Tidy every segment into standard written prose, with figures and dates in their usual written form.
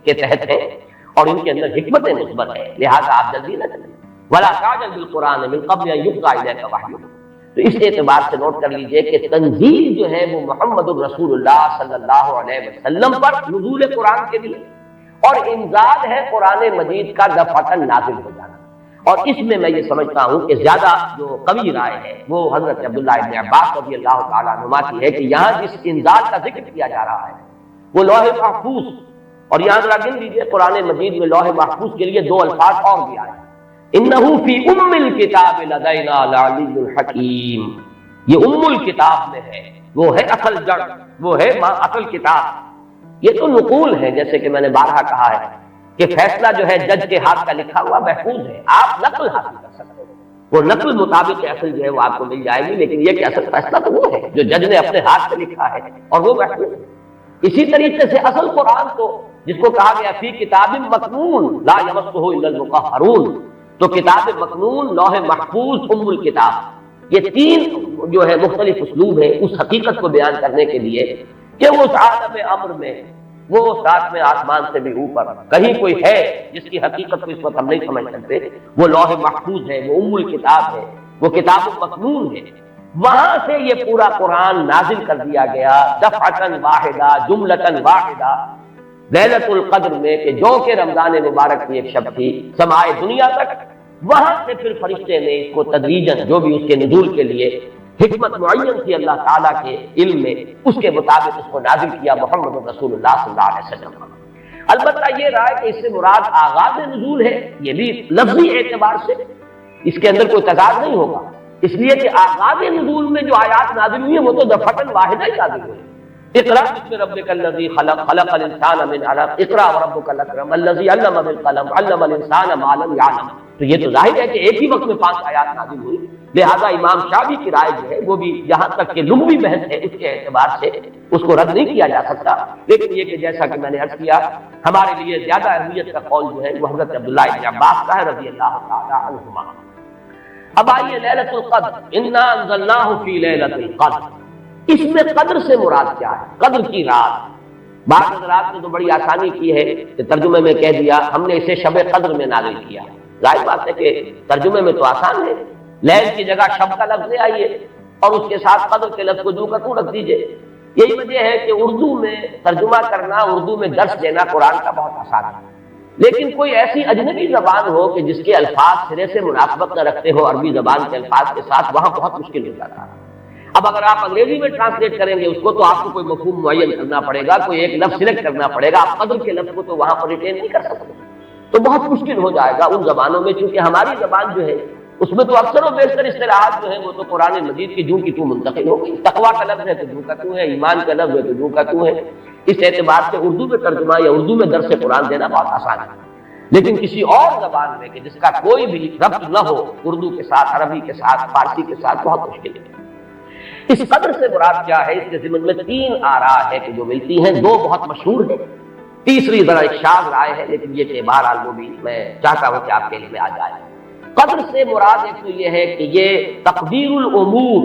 کے تحت ہیں اور ان کے اندر حکمت مثبت ہے، لہذا آپ جلدی نہ کریں۔ ولا تعجل بالقرآن من قبل ان یقضى الیک وحیہ۔ تو اس اعتبار سے نوٹ کر لیجئے کہ تنزیل جو ہے وہ محمد الرسول اللہ صلی اللہ علیہ وسلم پر نزول قرآن کے لیے، اور انزال ہے قرآن مجید کا دفعتاً نازل ہو جانا۔ اور اس میں یہ سمجھتا ہوں کہ زیادہ جو قوی رائے ہے وہ حضرت عبداللہ ابن عباس رضی اللہ تعالیٰ عنہما کی ہے کہ یہاں جس انزال کا ذکر کیا جا رہا ہے وہ لوح محفوظ، اور یہاں ذرا گن لیجیے قرآن مجید میں لوح محفوظ کے لیے دو الفاظ اور بھی آئے، انہ فی ام الکتاب لدینا لعلی الحکیم۔ یہ ام الکتاب میں ہے، وہ ہے اصل جڑ، وہ ہے اصل کتاب۔ یہ تو نقول ہے، جیسے کہ میں نے بارہا کہا ہے کہ فیصلہ جو ہے جج کے ہاتھ کا لکھا ہوا محفوظ ہے، آپ نقل حاصل کر سکتے ہیں، وہ نقل مطابق اصل جو ہے وہ آپ کو مل جائے گی، لیکن یہ کہ اصل فیصلہ تو وہ ہے جو جج نے اپنے ہاتھ سے لکھا ہے اور وہ محفوظ ہے۔ اسی طریقے سے اصل قرآن تو جس کو کہا گیا فی کتاب مکنون لا یمسہ الا المطہرون، تو کتاب مکنون، لوح محفوظ، ام الکتاب، یہ تین جو ہے مختلف اسلوب ہیں اس حقیقت کو بیان کرنے کے لیے کہ وہ اس عالم امر میں، وہ ساتویں آسمان سے بھی اوپر کہیں کوئی ہے جس کی حقیقت کو اس وقت ہم نہیں سمجھ سکتے، وہ لوح محفوظ ہے، وہ ام الکتاب ہے، وہ کتاب مکنون ہے، وہاں سے یہ پورا قرآن نازل کر دیا گیا دفعتاً واحدہ، جملتاً واحدہ، لیلۃ القدر میں، کہ جو کہ رمضان مبارک کی ایک شب تھی، سمائے دنیا تک۔ وہاں سے پھر فرشتے نے اس کو تدریجاً جو بھی اس کے نزول کے لیے حکمت معین تھی اللہ تعالیٰ کے علم میں، اس کے مطابق اس کو نازل کیا محمد رسول اللہ صلی اللہ علیہ وسلم۔ البتہ یہ رائے کہ اس سے مراد آغاز نزول ہے، یہ بھی لفظی اعتبار سے اس کے اندر کوئی تضاد نہیں ہوگا، اس لیے کہ آغاز نزول میں جو آیات نازل ہوئی ہیں وہ تو دفعتاً واحدہ ہی نازل ہوئی۔ اقرأ بسم ربک الذی خلق، خلق الانسان من علق، اقرأ وربک الاکرم الذی علم بالقلم، علم الانسان ما لم یعلم۔ تو یہ تو ظاہر ہے کہ ایک ہی وقت میں 5 آیات نازل ہوئی، لہذا امام شافعی کی رائے جو ہے وہ بھی جہاں تک کہ لغوی بحث ہے اس کے اعتبار سے اس کو رد نہیں کیا جا سکتا، لیکن یہ کہ جیسا کہ میں نے عرض کیا ہمارے لیے زیادہ اہمیت کا قول جو ہے وہ حضرت عبداللہ ابن عباس کا ہے رضی اللہ تعالی عنہما۔ اب آئیے لیلۃ القدر، انا انزلناہ فی لیلۃ القدر، اس میں قدر سے مراد کیا ہے؟ قدر کی رات۔ بعض حضرات نے تو بڑی آسانی کی ہے کہ ترجمے میں کہہ دیا ہم نے اسے شب قدر میں نازل کیا۔ ظاہر بات ہے کہ ترجمے میں تو آسان ہے، لیل کی جگہ شب کا لفظ لے آئیے اور اس کے ساتھ قدر کے لفظ کو جو کا تو رکھ دیجئے۔ یہی وجہ ہے کہ اردو میں ترجمہ کرنا، اردو میں درس دینا قرآن کا بہت آسان ہے، لیکن کوئی ایسی اجنبی زبان ہو کہ جس کے الفاظ سرے سے مناسبت نہ رکھتے ہو عربی زبان کے الفاظ کے ساتھ، وہاں بہت مشکل ہو جاتا ہے۔ اب اگر آپ انگریزی میں ٹرانسلیٹ کریں گے اس کو تو آپ کو کوئی مفہوم معین کرنا پڑے گا، کوئی ایک لفظ سلیکٹ کرنا پڑے گا، آپ قدر کے لفظ کو تو وہاں پر ریٹین نہیں کر سکتے، تو بہت مشکل ہو جائے گا ان زبانوں میں، چونکہ ہماری زبان جو ہے اس میں تو اکثر و بیشتر اصطلاحات جو ہیں وہ تو قرآن مجید کی جو کی تو منتقل ہو گئی۔ تقویٰ کا لفظ ہے تو جو کا تو ہے، ایمان کا لفظ ہے تو جو کا تو ہے۔ اس اعتبار سے اردو میں ترجمہ یا اردو میں درس قرآن دینا بہت آسان ہے، لیکن کسی اور زبان میں کہ جس کا کوئی بھی ربط نہ ہو اردو کے ساتھ، عربی کے ساتھ، فارسی کے ساتھ، بہت مشکل ہے۔ اس قدر سے مراد کیا ہے؟ اس کے ضمن میں 3 آراء ہے کہ جو ملتی ہیں، 2 بہت مشہور ہیں، تیسری ذرا ایک شاذ رائے ہے، لیکن یہ کہ بہرحال وہ بھی میں چاہتا ہوں کہ آپ کے لیے آ جائے۔ قدر سے مراد ایک تو یہ ہے کہ یہ تقدیر الامور،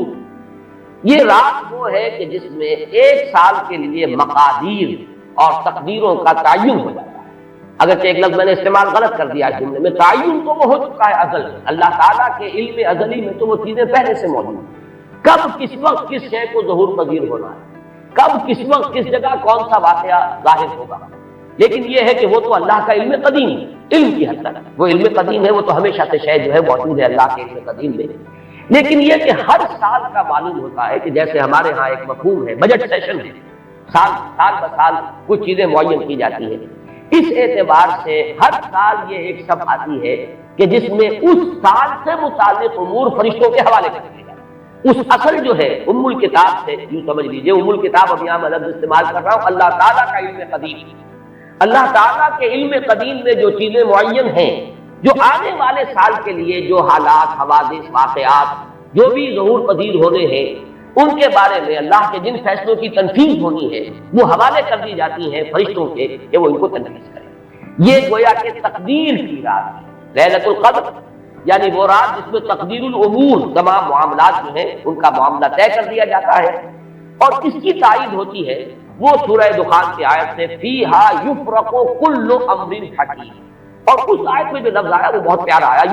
یہ رات وہ ہے کہ جس میں 1 سال کے لیے مقادیر اور تقدیروں کا تعین ہو جاتا ہے۔ اگرچہ ایک لفظ میں نے استعمال غلط کر دیا جملے میں، تعین تو وہ ہو چکا ہے ازل، اللہ تعالیٰ کے علم ازلی میں تو وہ چیزیں پہلے سے موجود ہیں، کب کس وقت کس شے کو ظہور پذیر ہونا ہے، کب کس وقت کس جگہ کون سا واقعہ ظاہر ہوگا، لیکن یہ ہے کہ وہ تو اللہ کا علم قدیم ہے، علم کی حد تک وہ علم قدیم ہے، وہ تو ہمیشہ سے شے جو ہے موجود ہے اللہ کے علم قدیم میں، لیکن یہ کہ ہر سال کا معلوم ہوتا ہے کہ جیسے ہمارے ہاں ایک مفہوم ہے بجٹ سیشن ہے، سال بسال کچھ چیزیں معین کی جاتی ہیں، اس اعتبار سے ہر سال یہ ایک شب آتی ہے کہ جس میں اس سال سے متعلق امور فرشتوں کے حوالے کر دیے جاتے ہیں۔ اس اصل جو ہے ام الکتاب سے یوں سمجھ لیجئے، ام الکتاب اب یہاں میں لفظ استعمال کر رہا ہوں، اللہ تعالیٰ کا علم قدیم، اللہ تعالیٰ کے علم قدیم میں جو چیزیں معین ہیں، جو آنے والے سال کے لیے جو حالات، حوادث، واقعات جو بھی ظہور پذیر ہونے ہیں، ان کے بارے میں اللہ کے جن فیصلوں کی تنفیذ ہونی ہے وہ حوالے کر دی جاتی ہیں فرشتوں کے کہ وہ ان کو تنفیذ کریں۔ یہ گویا کہ تقدیر کی رات ہے لیلۃ القدر، یعنی وہ رات جس میں تقدیر الامور، تمام معاملات جو ہیں ان کا معاملہ طے کر دیا جاتا ہے، اور اس کی تائید ہوتی ہے وہ سورہ دخان کی آیت سے فیہا یفرق کل امر حکیم، اور اس آیت میں جو لفظ آیا وہ بہت پیارا آیا،